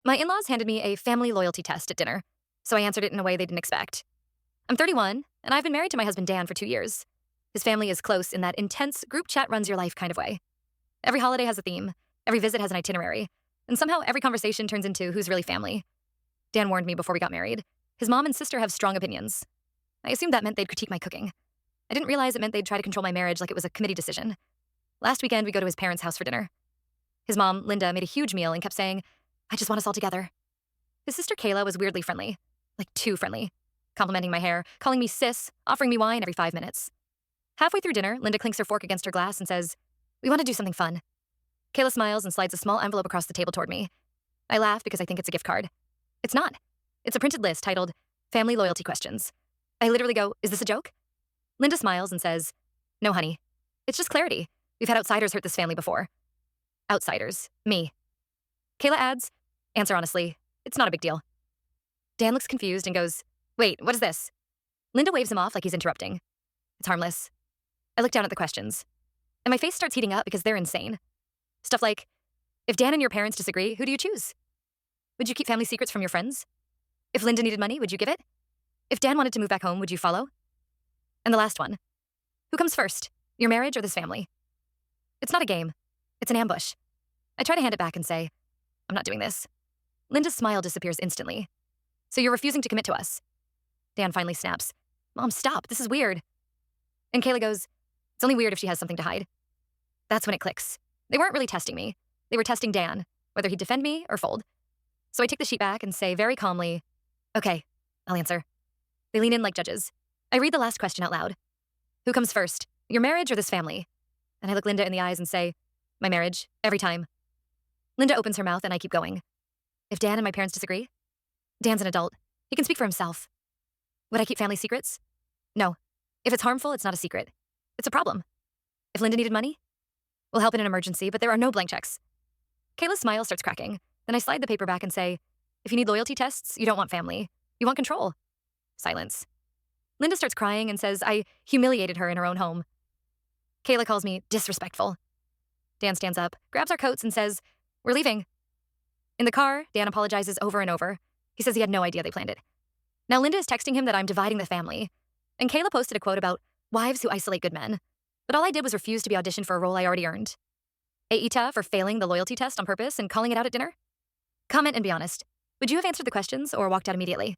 My in-laws handed me a family loyalty test at dinner, so I answered it in a way they didn't expect. I'm 31, and I've been married to my husband Dan for 2 years. His family is close in that intense group chat runs your life kind of way. Every holiday has a theme, every visit has an itinerary, and somehow every conversation turns into who's really family. Dan warned me before we got married. His mom and sister have strong opinions. I assumed that meant they'd critique my cooking. I didn't realize it meant they'd try to control my marriage like it was a committee decision. Last weekend, we go to his parents' house for dinner. His mom, Linda, made a huge meal and kept saying, "I just want us all together." His sister Kayla was weirdly friendly, like too friendly, complimenting my hair, calling me sis, offering me wine every 5 minutes. Halfway through dinner, Linda clinks her fork against her glass and says, "We want to do something fun." Kayla smiles and slides a small envelope across the table toward me. I laugh because I think it's a gift card. It's not. It's a printed list titled Family Loyalty Questions. I literally go, "Is this a joke?" Linda smiles and says, "No, honey. It's just clarity. We've had outsiders hurt this family before." Outsiders. Me. Kayla adds, "Answer honestly. It's not a big deal." Dan looks confused and goes, "Wait, what is this?" Linda waves him off like he's interrupting. It's harmless. I look down at the questions, and my face starts heating up because they're insane. Stuff like, if Dan and your parents disagree, who do you choose? Would you keep family secrets from your friends? If Linda needed money, would you give it? If Dan wanted to move back home, would you follow? And the last one, who comes first, your marriage or this family? It's not a game. It's an ambush. I try to hand it back and say, "I'm not doing this." Linda's smile disappears instantly. "So you're refusing to commit to us?" Dan finally snaps, "Mom, stop. This is weird." And Kayla goes, "It's only weird if she has something to hide." That's when it clicks. They weren't really testing me. They were testing Dan, whether he'd defend me or fold. So I take the sheet back and say very calmly, "Okay, I'll answer." They lean in like judges. I read the last question out loud. "Who comes first, your marriage or this family?" And I look Linda in the eyes and say, "My marriage, every time." Linda opens her mouth and I keep going. "If Dan and my parents disagree?" Dan's an adult. He can speak for himself. "Would I keep family secrets?" No. If it's harmful, it's not a secret. It's a problem. If Linda needed money? We'll help in an emergency, but there are no blank checks. Kayla's smile starts cracking. Then I slide the paper back and say, "If you need loyalty tests, you don't want family. You want control." Silence. Linda starts crying and says I humiliated her in her own home. Kayla calls me disrespectful. Dan stands up, grabs our coats, and says, "We're leaving." In the car, Dan apologizes over and over. He says he had no idea they planned it. Now Linda is texting him that I'm dividing the family. And Kayla posted a quote about wives who isolate good men. But all I did was refuse to be auditioned for a role I already earned. Aita for failing the loyalty test on purpose and calling it out at dinner? Comment and be honest. Would you have answered the questions or walked out immediately?